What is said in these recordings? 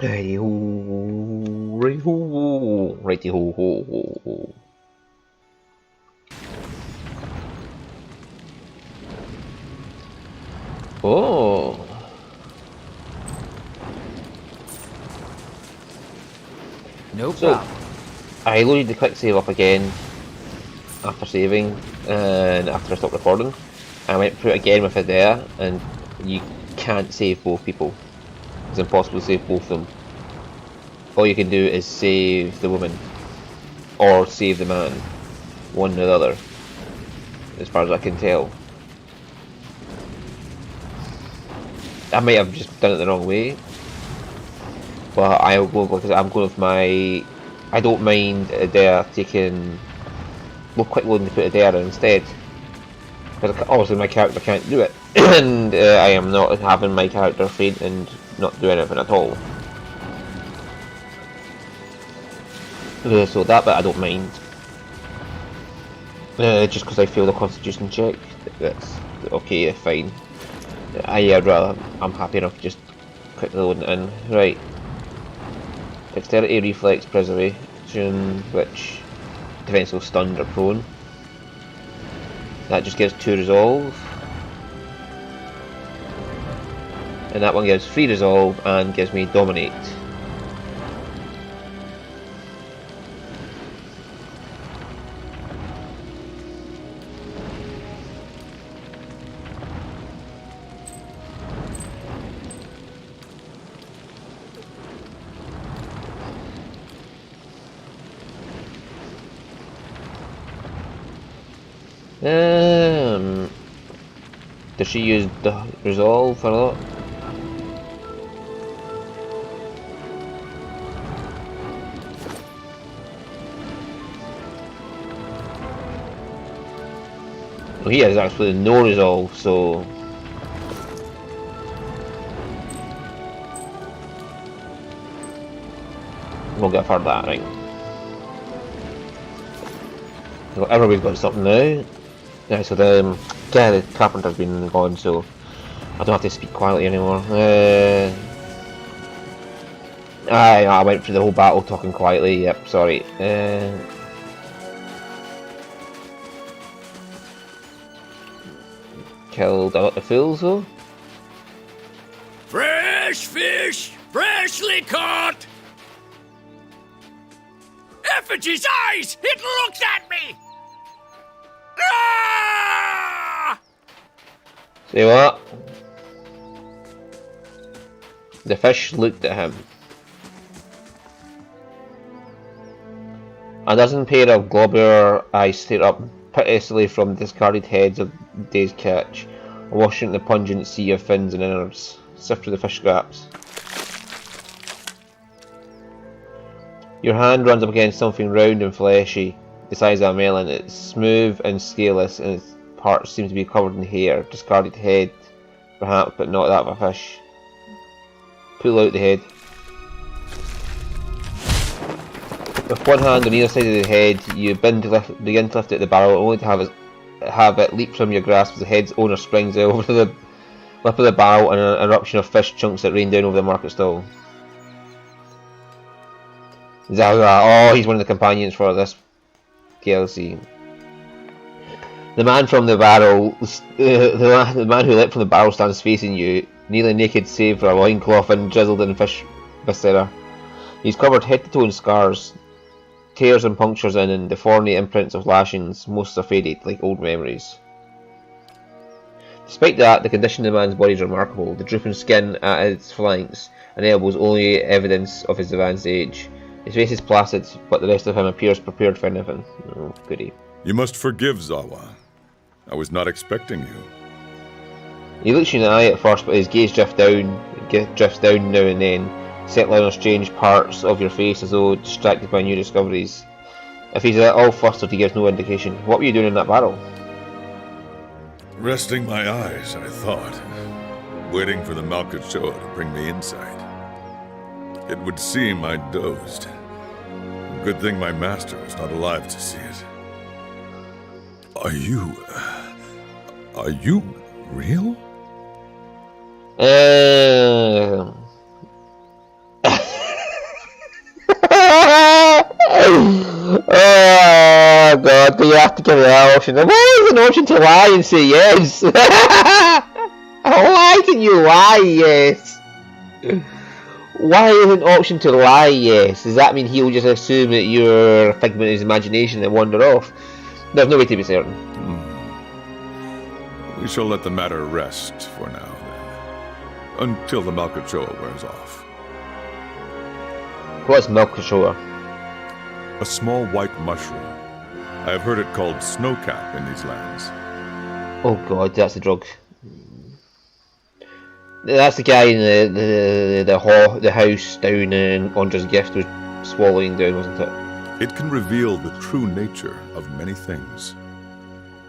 Righty ho, righty ho, righty ho ho ho ho. Oh, No so problem. I loaded the quick save up again after saving and after I stopped recording. I went through it again with it there, and you can't save both people. It's impossible to save both of them. All you can do is save the woman or save the man, one or the other, as far as I can tell. I might have just done it the wrong way, but I'll go because I'm going with my. I don't mind there taking. We'll quick loading to put it there instead. Because obviously my character can't do it, and I am not having my character faint and not do anything at all. So that bit I don't mind. Just because I failed the constitution check, that's okay, fine. I'm happy enough just quickly loading it in. Right. Dexterity, reflex, preservation, which defensive, stunned, or prone. That just gives 2 resolve. And that one gives 3 resolve and gives me dominate. Does she use the resolve or not? Well, he has actually no resolve, so we'll give her that, right? Well, everybody's got something now. Yeah, so the carpenter's been gone, so I don't have to speak quietly anymore. I went through the whole battle talking quietly. Yep, sorry. Killed a lot of fools though. Fresh fish, freshly caught! Effigy's eyes! It looks at me! Ah! Say what? The fish looked at him. A dozen pair of globular eyes stare up piteously from discarded heads of day's catch, washing the pungent sea of fins and innards. Sift through the fish scraps. Your hand runs up against something round and fleshy, the size of a melon. It's smooth and scaleless, and its parts seem to be covered in hair. Discarded head, perhaps, but not that of a fish. Pull out the head. With one hand on either side of the head, you begin to lift it the barrel, only to have it leap from your grasp as the head's owner springs over the lip of the barrel and an eruption of fish chunks that rain down over the market stall. Zaga, oh, he's one of the companions for this DLC. The man from the barrel, the man who leapt from the barrel stands facing you, nearly naked save for a loincloth and drizzled in fish viscera. He's covered head to toe in scars, tears and punctures and the thorny imprints of lashings. Most are faded, like old memories. Despite that, the condition of the man's body is remarkable. The drooping skin at its flanks and elbows only evidence of his advanced age. His face is placid, but the rest of him appears prepared for anything. Oh, goody. You must forgive, Zawa. I was not expecting you. He looks you in the eye at first, but his gaze drifts down now and then, settling on strange parts of your face as though distracted by new discoveries. If he's at all flustered, he gives no indication. What were you doing in that barrel? Resting my eyes, I thought. Waiting for the Malkachoa to bring me insight. It would seem I dozed. Good thing my master was not alive to see it. Are you real? god, do you have to give me that option? Why is an option to lie and say yes? Why can you lie yes? Why is an option to lie yes? Does that mean he'll just assume that you're a figment of his imagination and wander off? There's no way to be certain. We shall let the matter rest for now, then. Until the Malkachoa wears off. What's Malkachoa? A small white mushroom. I have heard it called snowcap in these lands. Oh god, that's the drug. That's the guy in the house down in Andra's Gift was swallowing down, wasn't it? It can reveal the true nature of many things.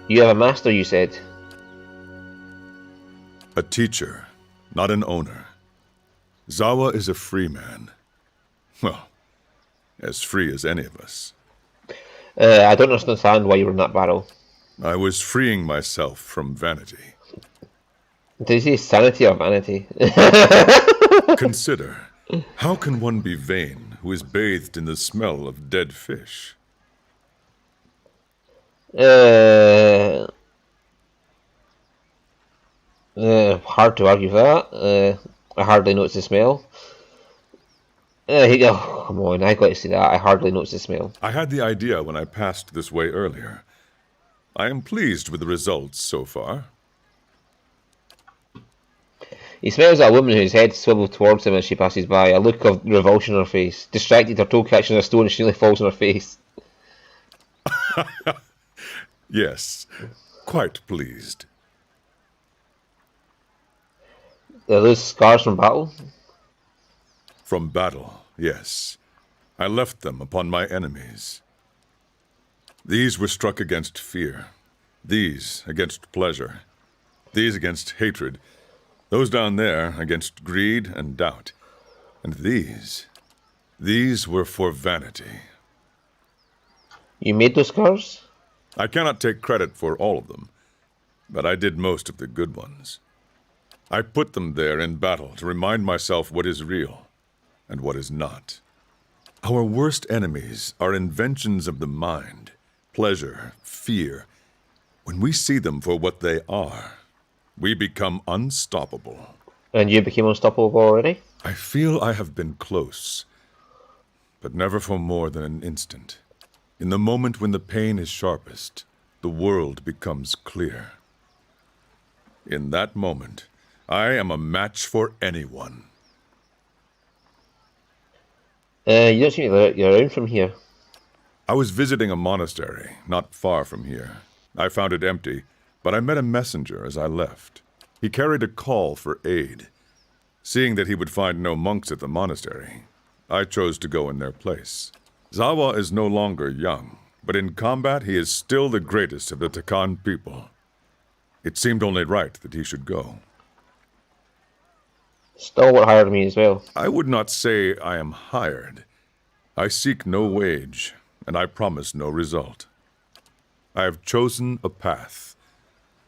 You have a master, you said. A teacher, not an owner. Zawa is a free man. Well, as free as any of us. I don't understand why you were in that barrel. I was freeing myself from vanity. Did you say sanity or vanity? Consider, how can one be vain who is bathed in the smell of dead fish? Hard to argue that. I hardly notice the smell. Oh, come on, I got to see that. I hardly notice the smell. I had the idea when I passed this way earlier. I am pleased with the results so far. He smells like a woman whose head swivels towards him as she passes by, a look of revulsion on her face. Distracted, her toe catches a stone and she nearly falls on her face. Yes, quite pleased. Are those scars from battle? From battle, yes. I left them upon my enemies. These were struck against fear. These against pleasure. These against hatred. Those down there against greed and doubt. And these were for vanity. You made those scars? I cannot take credit for all of them, but I did most of the good ones. I put them there in battle to remind myself what is real and what is not. Our worst enemies are inventions of the mind, pleasure, fear. When we see them for what they are, we become unstoppable. And you became unstoppable already? I feel I have been close, but never for more than an instant. In the moment when the pain is sharpest, the world becomes clear. In that moment, I am a match for anyone. You don't seem to be around from here. I was visiting a monastery not far from here. I found it empty, but I met a messenger as I left. He carried a call for aid. Seeing that he would find no monks at the monastery, I chose to go in their place. Zawa is no longer young, but in combat he is still the greatest of the Takan people. It seemed only right that he should go. Stalwart hired me as well. I would not say I am hired. I seek no wage, and I promise no result. I have chosen a path,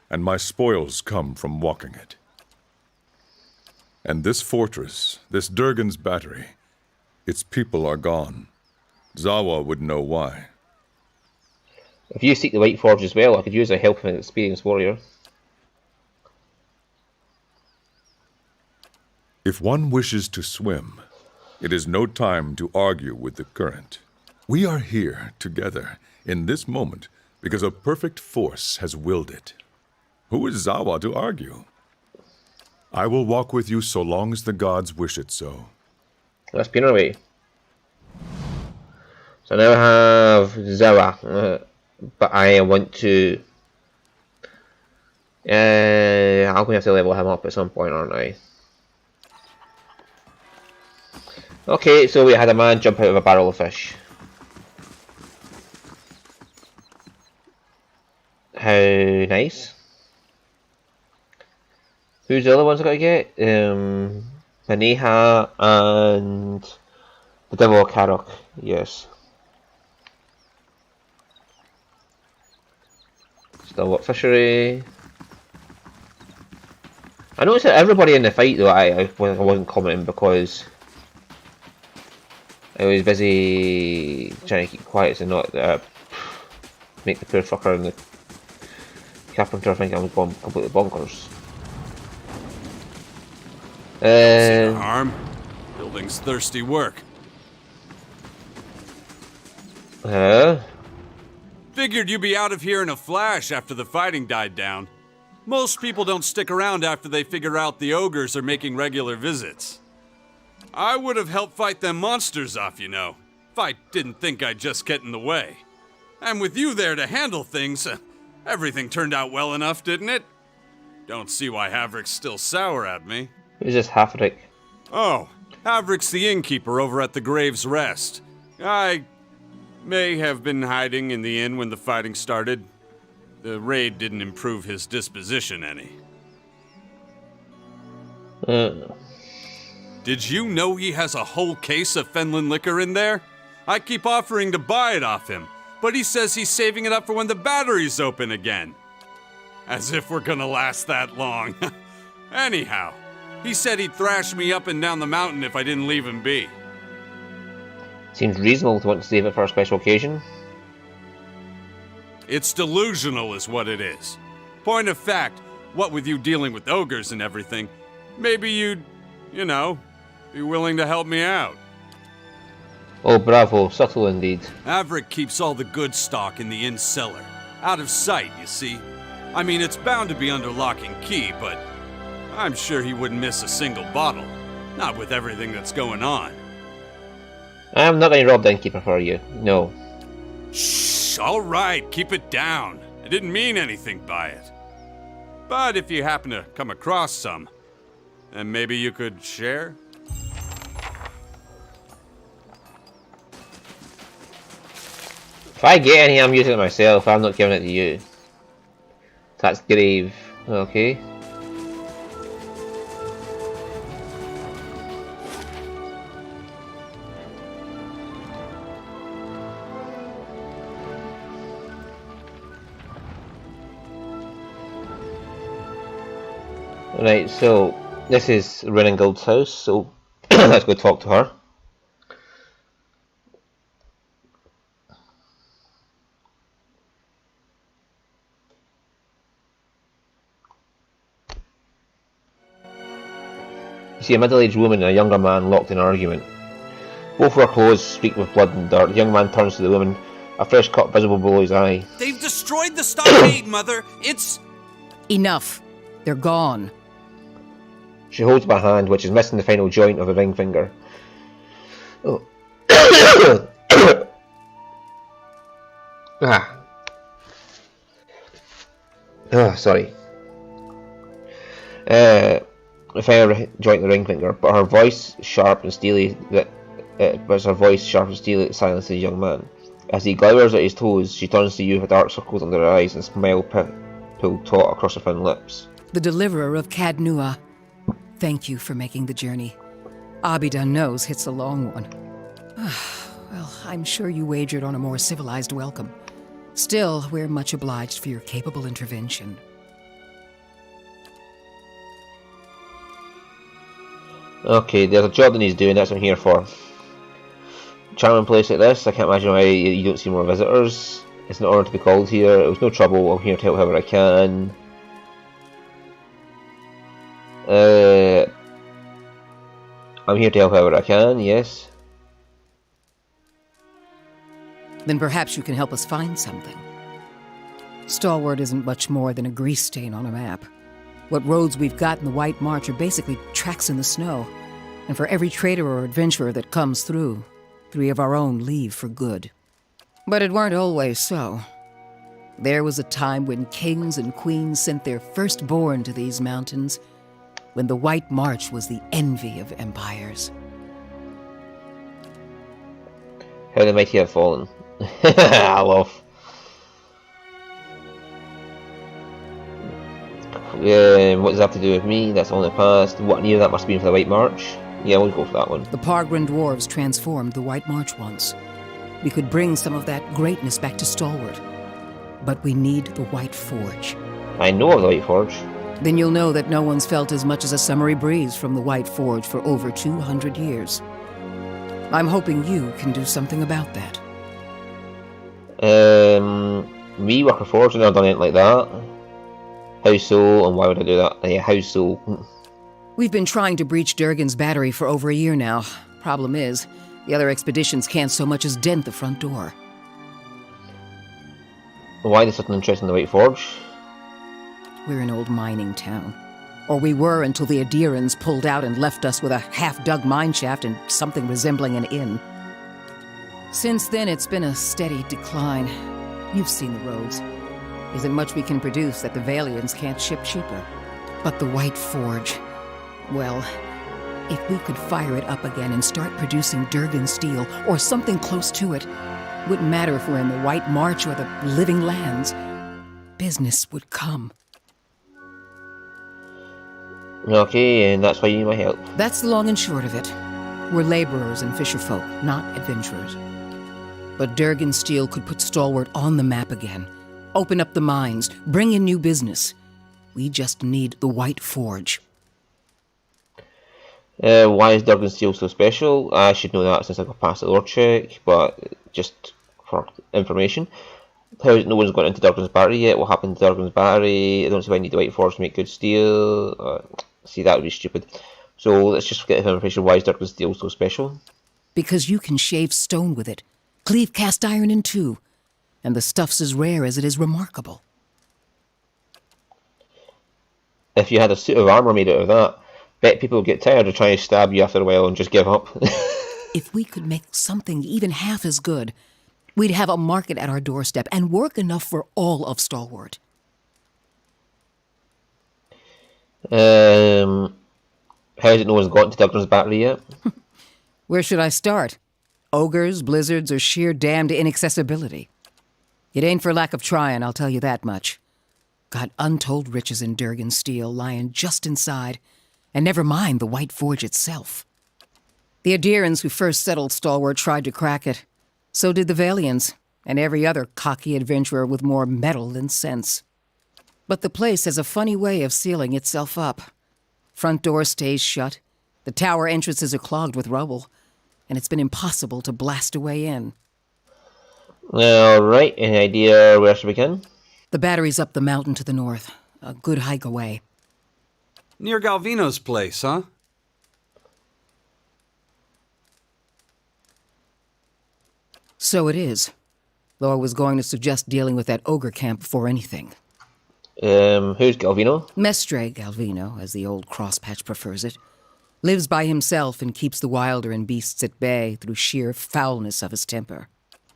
and my spoils come from walking it. And this fortress, this Durgan's battery, its people are gone. Zawa would know why. If you seek the White Forge as well, I could use the help of an experienced warrior. If one wishes to swim, it is no time to argue with the current. We are here together in this moment because a perfect force has willed it. Who is Zawa to argue? I will walk with you so long as the gods wish it so. Let's be on our way. So now I have Zawa, but I want to... I'm going to have to level him up at some point, aren't I? Okay, so we had a man jump out of a barrel of fish. How nice. Who's the other ones I gotta get? Maneha and the Devil of Karok, yes. Stalwart Fishery. I noticed that everybody in the fight though, I wasn't commenting because I was busy trying to keep quiet so not make the poor trucker and the carpenter think I'm going completely bonkers. See no harm. Building's thirsty work. Figured you'd be out of here in a flash after the fighting died down. Most people don't stick around after they figure out the ogres are making regular visits. I would have helped fight them monsters off, you know, if I didn't think I'd just get in the way. And with you there to handle things, everything turned out well enough, didn't it? Don't see why Havrick's still sour at me. Who's this Havrick? Oh, Havrick's the innkeeper over at the Grave's Rest. I may have been hiding in the inn when the fighting started. The raid didn't improve his disposition any. Did you know he has a whole case of Fenland liquor in there? I keep offering to buy it off him, but he says he's saving it up for when the battery's open again. As if we're gonna last that long. Anyhow, he said he'd thrash me up and down the mountain if I didn't leave him be. Seems reasonable to want to save it for a special occasion. It's delusional is what it is. Point of fact, what with you dealing with ogres and everything, maybe you'd, you know, be willing to help me out. Oh, bravo. Subtle indeed. Havrick keeps all the good stock in the inn cellar. Out of sight, you see. I mean, it's bound to be under lock and key, but I'm sure he wouldn't miss a single bottle. Not with everything that's going on. I'm not going to rob the innkeeper for you. No. Shh, all right, keep it down. I didn't mean anything by it. But if you happen to come across some, then maybe you could share? If I get any, I'm using it myself. I'm not giving it to you. That's grave. Okay. Right, so this is Reningild's house, so let's go talk to her. You see a middle-aged woman and a younger man locked in an argument. Both were clothes streaked with blood and dirt. The young man turns to the woman, a fresh cut visible below his eye. They've destroyed the stockade, Mother! It's... Enough. They're gone. She holds my hand, which is missing the final joint of the ring finger. Oh. Sorry. The final joint of the ring finger, but her voice sharp and steely. Silences the young man. As he glowers at his toes, she turns to you with dark circles under her eyes and smile pulled taut across her thin lips. The deliverer of Cadnua. Thank you for making the journey. Abidan knows it's a long one. Well, I'm sure you wagered on a more civilized welcome. Still, we're much obliged for your capable intervention. Okay, there's a job that he's doing, that's what I'm here for. Charming place like this, I can't imagine why you don't see more visitors. It's an honour to be called here, it was no trouble, I'm here to help however I can. I'm here to help however I can, yes. Then perhaps you can help us find something. Stalwart isn't much more than a grease stain on a map. What roads we've got in the White March are basically tracks in the snow. And for every trader or adventurer that comes through, 3 of our own leave for good. But it weren't always so. There was a time when kings and queens sent their firstborn to these mountains, when the White March was the envy of empires. How the mighty have fallen. I love. What does that have to do with me? That's all in the past. What year that must have been for the White March? Yeah, we'll go for that one. The Pargrin dwarves transformed the White March once. We could bring some of that greatness back to Stalwart. But we need the White Forge. I know of the White Forge. Then you'll know that no one's felt as much as a summery breeze from the White Forge for over 200 years. I'm hoping you can do something about that. Me work a forge, I've never done anything like that. How so, and why would I do that? Yeah, how so? We've been trying to breach Durgan's battery for over a year now. Problem is, the other expeditions can't so much as dent the front door. Why is such an interest in the White Forge? We're an old mining town. Or we were until the Adirans pulled out and left us with a half-dug mineshaft and something resembling an inn. Since then, it's been a steady decline. You've seen the roads. Isn't much we can produce that the Valians can't ship cheaper. But the White Forge... well, if we could fire it up again and start producing Durgan steel, or something close to it, wouldn't matter if we're in the White March or the Living Lands, business would come. Okay, and that's why you need my help. That's the long and short of it. We're laborers and fisherfolk, not adventurers. But Durgan steel could put Stalwart on the map again, open up the mines, bring in new business. We just need the White Forge. Why is Durgan steel so special? I should know that since I got past the lore check, but just for information. How no one's got into Durgan's battery yet? What happened to Durgan's battery? I don't see why I need the White Forge to make good steel. See, that would be stupid. So let's just get information. Why is Durgan steel so special? Because you can shave stone with it, cleave cast iron in two, and the stuff's as rare as it is remarkable. If you had a suit of armour made out of that, bet people would get tired of trying to stab you after a while and just give up. If we could make something even half as good, we'd have a market at our doorstep and work enough for all of Stalwart. How is it no one's gotten to Durgan's battery yet? Where should I start? Ogres, blizzards, or sheer damned inaccessibility? It ain't for lack of trying, I'll tell you that much. Got untold riches in Durgan steel lying just inside, and never mind the White Forge itself. The Adirans who first settled Stalwart tried to crack it. So did the Valians, and every other cocky adventurer with more metal than sense. But the place has a funny way of sealing itself up. Front door stays shut, the tower entrances are clogged with rubble, and it's been impossible to blast a way in. Alright, any idea where to begin? The battery's up the mountain to the north, a good hike away. Near Galvino's place, huh? So it is, though I was going to suggest dealing with that ogre camp before anything. Who's Galvino? Mestre Galvino, as the old crosspatch prefers it, lives by himself and keeps the wilder and beasts at bay through sheer foulness of his temper.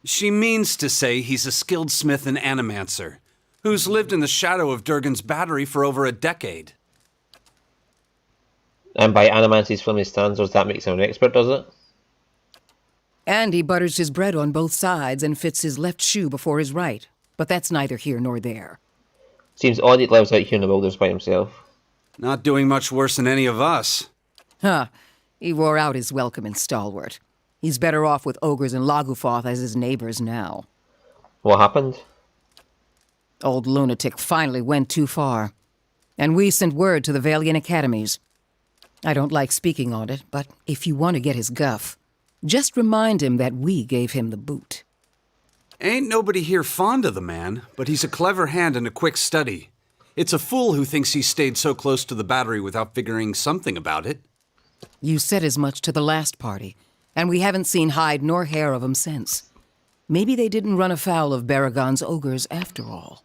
She means to say he's a skilled smith and animancer, who's lived in the shadow of Durgan's battery for over a decade. And by animancy's filming stanzas, that makes him an expert, does it? And he butters his bread on both sides and fits his left shoe before his right. But that's neither here nor there. Seems odd he lives out here in the wilderness by himself. Not doing much worse than any of us. Huh. He wore out his welcome in Stalwart. He's better off with ogres and Lagufoth as his neighbors now. What happened? Old lunatic finally went too far. And we sent word to the Valian academies. I don't like speaking on it, but if you want to get his guff, just remind him that we gave him the boot. Ain't nobody here fond of the man, but he's a clever hand and a quick study. It's a fool who thinks he stayed so close to the battery without figuring something about it. You said as much to the last party, and we haven't seen hide nor hair of him since. Maybe they didn't run afoul of Baragon's ogres after all.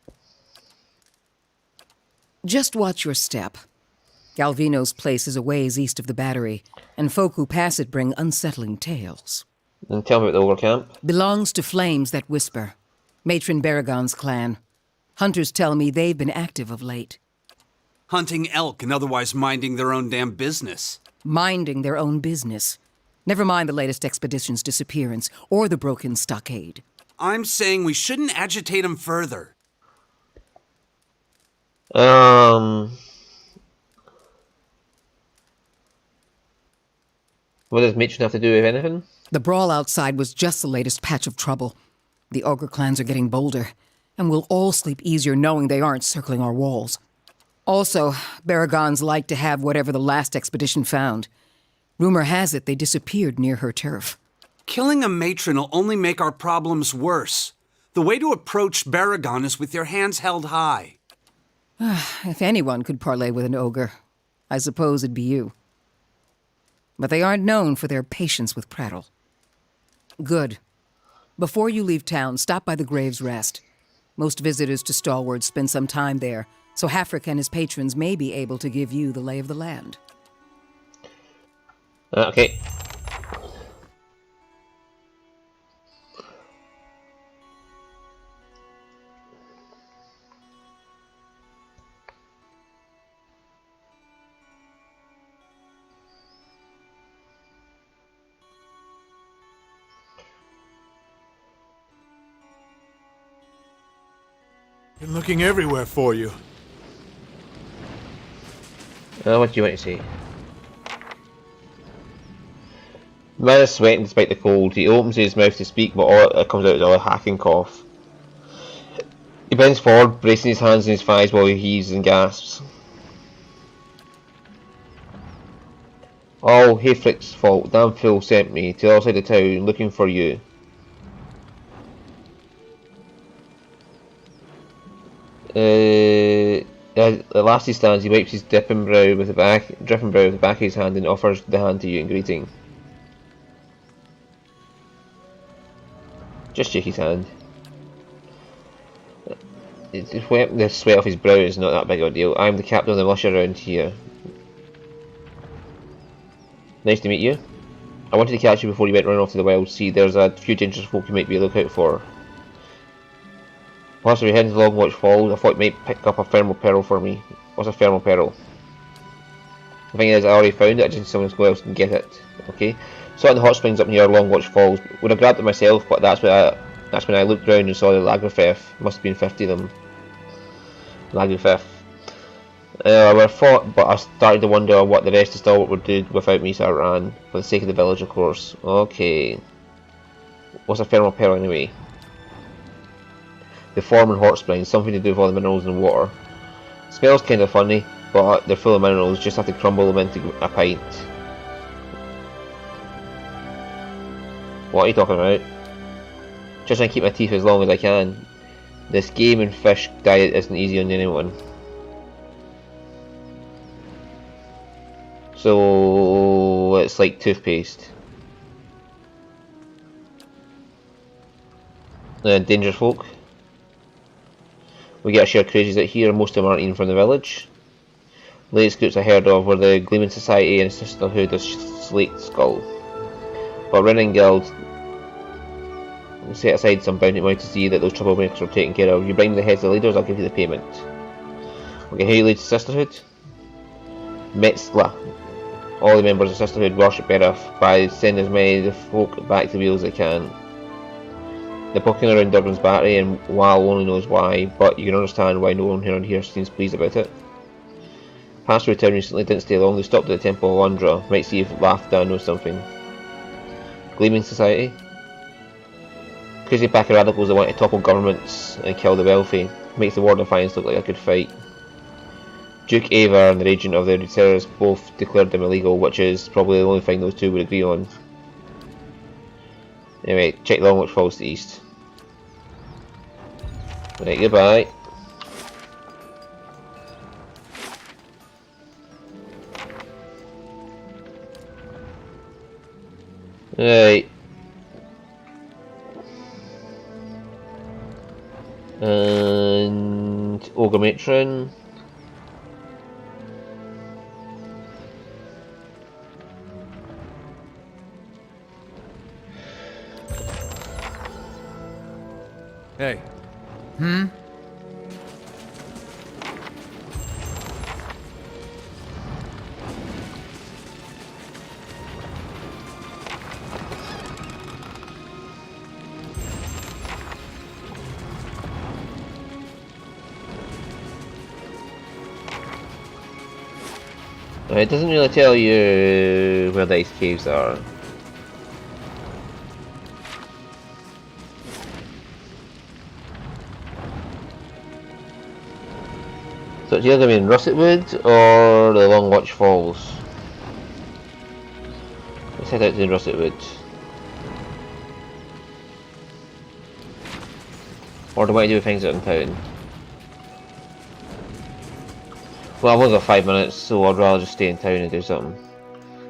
Just watch your step. Galvino's place is a ways east of the battery, and folk who pass it bring unsettling tales. And tell me about the ogre camp. Belongs to Flames That Whisper, Matron Baragon's clan. Hunters tell me they've been active of late. Hunting elk and otherwise minding their own damn business. Minding their own business. Never mind the latest expedition's disappearance, or the broken stockade. I'm saying we shouldn't agitate him further. What does Matron have to do with anything? The brawl outside was just the latest patch of trouble. The ogre clans are getting bolder, and we'll all sleep easier knowing they aren't circling our walls. Also, Baragons like to have whatever the last expedition found. Rumor has it they disappeared near her turf. Killing a matron will only make our problems worse. The way to approach Baragon is with your hands held high. If anyone could parley with an ogre, I suppose it'd be you. But they aren't known for their patience with prattle. Good. Before you leave town, stop by the Grave's Rest. Most visitors to Stalwart spend some time there, so Hafric and his patrons may be able to give you the lay of the land. Okay. Been looking everywhere for you. What do you want to say? The man is sweating despite the cold. He opens his mouth to speak, but all that comes out is a hacking cough. He bends forward, bracing his hands and his thighs while he heaves and gasps. All Hafric's fault. Damn fool sent me to the other side of town looking for you. At last he stands. He wipes his dripping brow with the back of his hand and offers the hand to you in greeting. Just shake his hand. The sweat off his brow is not that big of a deal. I'm the captain of the militia around here. Nice to meet you. I wanted to catch you before you went running off to the wild sea. There's a few dangerous folk you might be a lookout for. Whilst we're heading to Longwatch Falls, I thought you might pick up a thermal pearl for me. What's a thermal pearl? The thing is, I already found it, I just need someone else can get it. Okay? Saw it in the hot springs up near Longwatch Falls. Would have grabbed it myself, but that's when I looked round and saw the Lagerfeth. Must have been 50 of them. Lagerfeth. I would have fought, but I started to wonder what the rest of Stalwart would do without me, so I ran. For the sake of the village, of course. Okay. What's a thermal pearl anyway? They form in hot springs, something to do with all the minerals in the water. Smells kind of funny, but they're full of minerals, just have to crumble them into a pint. What are you talking about? Just trying to keep my teeth as long as I can. This game and fish diet isn't easy on anyone. So it's like toothpaste. Dangerous folk. We get a share of crazies out here, most of them aren't even from the village. Latest groups I heard of were the Gleaming Society and Sisterhood of Slate Skull. But Running Guild set aside some bounty money to see that those troublemakers are taken care of. You bring me the heads of the leaders, I'll give you the payment. Okay, who leads Sisterhood? Metzla. All the members of Sisterhood worship Bereth by sending as many of the folk back to the wheel as they can. They're poking around Durgan's battery, and Wal only knows why, but you can understand why no one around here seems pleased about it. Pastor returned recently, didn't stay long. They stopped at the Temple of Lundra. Might see if Lafdan knows something. Gleaming Society? Crazy pack of radicals that want to topple governments and kill the wealthy. Makes the War Defiance look like a good fight. Duke Avar and the Regent of the terrorists both declared them illegal, which is probably the only thing those two would agree on. Anyway, check Longwatch Falls to the east. Right, goodbye. Right. And Ogre Matron. Hey. It doesn't really tell you where the ice caves are. So it's either going to be in Russetwood or the Longwatch Falls. Let's head out to Russetwood. Or do I do things out in town? Well, I've only got 5 minutes, so I'd rather just stay in town and do something.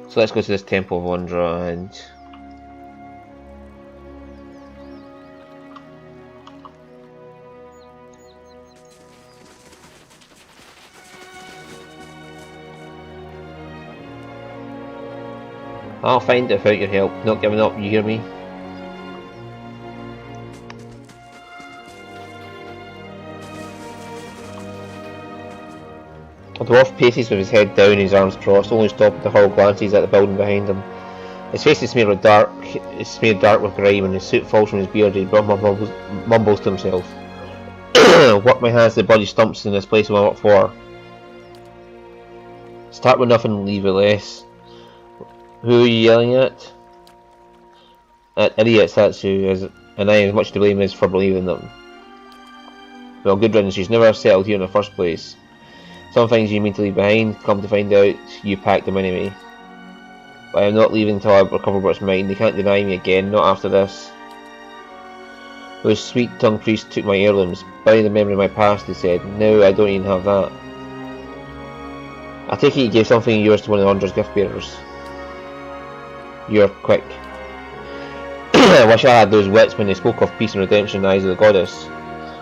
So let's go to this Temple of Wanderer and... I'll find it without your help. Not giving up, you hear me? A dwarf paces with his head down and his arms crossed, only stopping to hurl glances at the building behind him. His face is smeared dark with grime, and his suit falls from his beard. He mumbles to himself. Work my hands, the body stumps in this place I'm up for. Start with nothing, leave with less. Who are you yelling at? At idiots, that's who, and I am as much to blame as for believing them. Well, good riddance, she's never settled here in the first place. Some things you mean to leave behind, come to find out, you packed them anyway. But I am not leaving until I recover what's mine. They can't deny me again, not after this. Those sweet-tongued priests took my heirlooms, bury the memory of my past, they said. Now I don't even have that. I take it you gave something of yours to one of the Undra's gift bearers. You're quick. I wish I had those wits when they spoke of peace and redemption in the eyes of the goddess.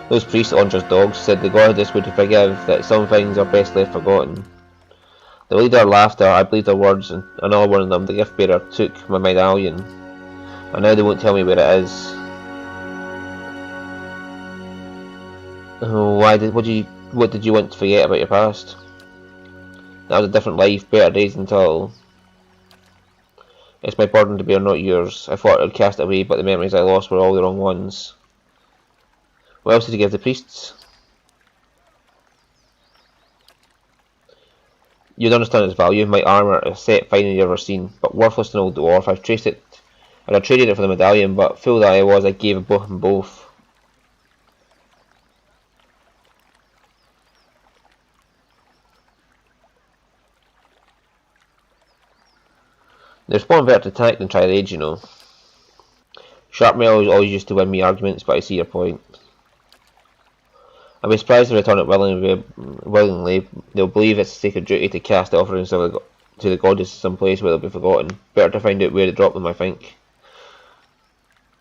Those priests, Undra's dogs, said the goddess would forgive, that some things are best left forgotten. They laid their laughter, I believed their words, and another one of them, the gift bearer, took my medallion. And now they won't tell me where it is. Oh, what did you want to forget about your past? That was a different life, better days until... It's my burden to bear, not yours. I thought I'd cast it away, but the memories I lost were all the wrong ones. What else did you give the priests? You'd understand its value. My armour, a set finer you ever seen, but worthless to an old dwarf. I've traced it, and I traded it for the medallion, but fool that I was, I gave them both. There's one better to attack than try to rage, you know. Sharpmail always used to win me arguments, but I see your point. I'd be surprised if I return it willingly. They'll believe it's a sacred duty to cast the offerings to the goddess someplace where they'll be forgotten. Better to find out where they drop them, I think.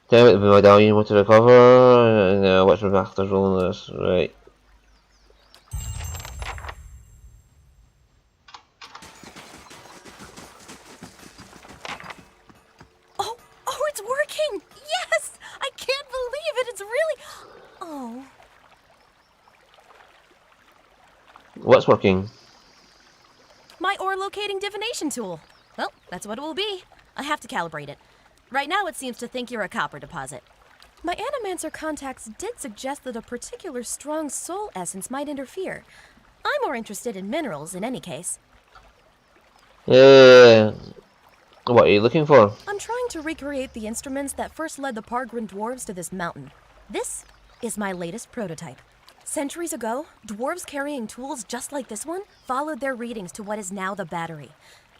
Damn it, the medallion, what to recover? What's the after rolling this? Right. Oh, it's working! Yes! I can't believe it! It's really... Oh... What's working? My ore locating divination tool. Well, that's what it will be. I have to calibrate it. Right now it seems to think you're a copper deposit. My Animancer contacts did suggest that a particular strong soul essence might interfere. I'm more interested in minerals in any case. What are you looking for? I'm trying to recreate the instruments that first led the Pargrin dwarves to this mountain. This is my latest prototype. Centuries ago, dwarves carrying tools just like this one followed their readings to what is now the battery.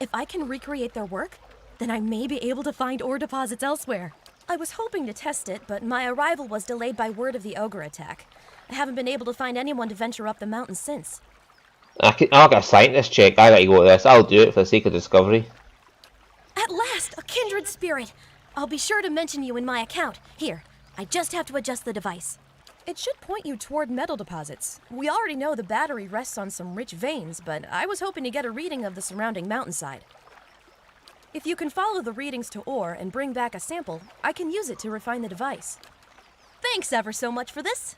If I can recreate their work, then I may be able to find ore deposits elsewhere. I was hoping to test it, but my arrival was delayed by word of the ogre attack. I haven't been able to find anyone to venture up the mountain since. I'll get a scientist check. I gotta go with this. I'll do it for the sake of discovery. At last, a kindred spirit! I'll be sure to mention you in my account. Here, I just have to adjust the device. It should point you toward metal deposits. We already know the battery rests on some rich veins, but I was hoping to get a reading of the surrounding mountainside. If you can follow the readings to ore and bring back a sample, I can use it to refine the device. Thanks ever so much for this.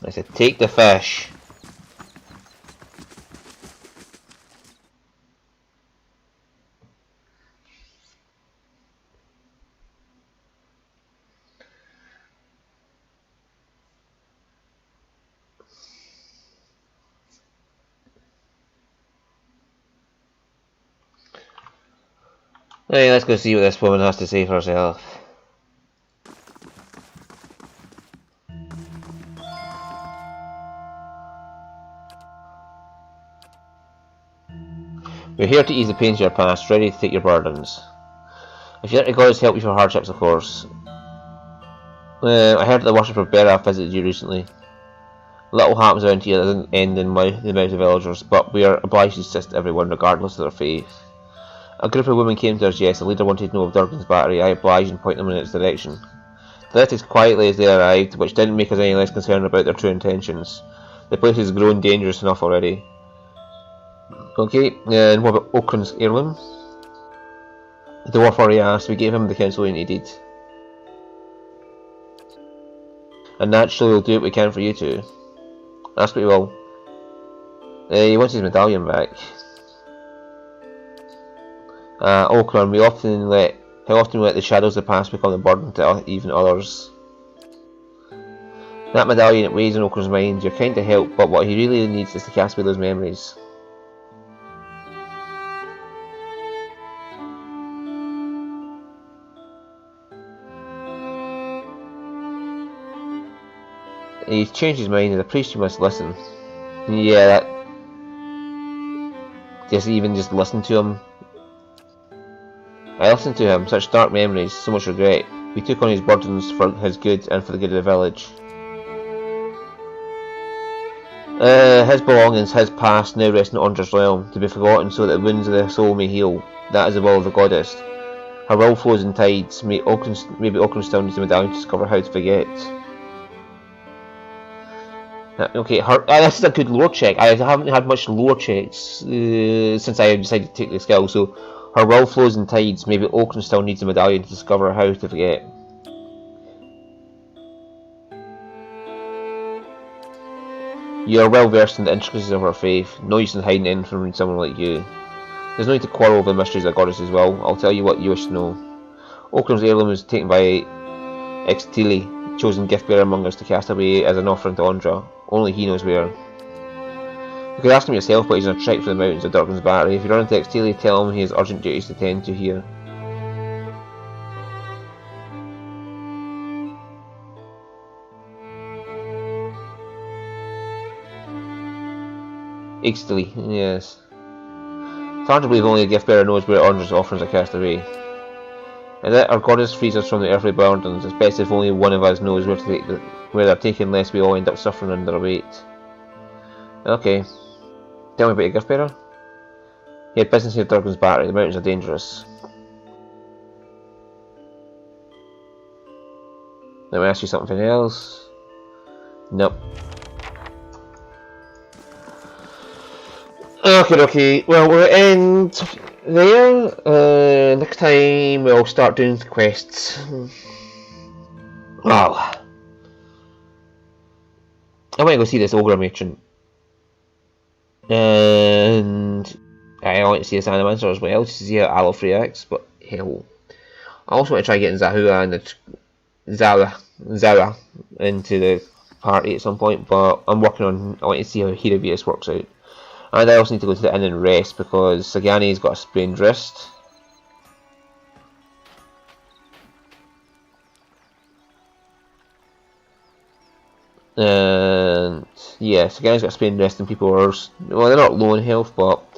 I said, take the fish. Hey, let's go see what this woman has to say for herself. We're here to ease the pains of your past, ready to take your burdens. If you'd like the gods to help you for hardships, of course. I heard that the worshipper Bera visited you recently. Little happens around here that doesn't end in the mouths of villagers, but we are obliged to assist everyone, regardless of their faith. A group of women came to us, yes. The leader wanted to know of Durgan's battery. I obliged and pointed them in its direction. They left us quietly as they arrived, which didn't make us any less concerned about their true intentions. The place has grown dangerous enough already. Okay, and what about Okran's heirloom? The dwarf already asked. We gave him the counsel he needed. And naturally we'll do what we can for you two. That's what we will. He wants his medallion back. Okran, how often we let the shadows of the past become a burden to even others. That medallion, it weighs in Okran's mind. You're kind to help, but what he really needs is to cast away those memories. He's changed his mind. As a priest, you must listen. Yeah, that. Just listen to him. I listened to him. Such dark memories, so much regret. We took on his burdens for his good and for the good of the village. His belongings, his past, now rest in Ondra's realm, to be forgotten so that the wounds of the soul may heal. That is the will of the goddess. Her will flows in tides. Maybe Okran still needs the medallion to discover how to forget. Okay, this is a good lore check. I haven't had much lore checks since I decided to take the skill, so her will flows in tides. Maybe Okran still needs a medallion to discover how to forget. You are well versed in the intricacies of her faith. No use in hiding anything from someone like you. There's no need to quarrel over the mysteries of the goddess as well. I'll tell you what you wish to know. Okran's heirloom was taken by Extili, chosen gift bearer among us to cast away as an offering to Ondra. Only he knows where. You could ask him yourself, but he's on a trek through the mountains of Durgan's battery. If you run into Extili, tell him he has urgent duties to tend to here. Extili, yes. It's hard to believe only a gift bearer knows where Ondra's offerings are cast away. And that our goddess frees us from the earthly burdens. It's best if only one of us knows where they're taken, lest we all end up suffering under their weight. Okay. Tell me about your gift bearer. He had business near Durgan's battery. The mountains are dangerous. Let me ask you something else. Nope. Okay. Well, we'll end there. Next time we'll start doing the quests. Wow. I want to go see this ogre matron. And I want to see this Animancer as well, to see how Allof reacts, but hell. I also want to try getting Zahua and Zawa into the party at some point, but I want to see how Hiravius works out. And I also need to go to the inn and rest because Sagani's got a sprained wrist. And yeah, Sagani's got a sprained wrist and people are, well, they're not low in health, but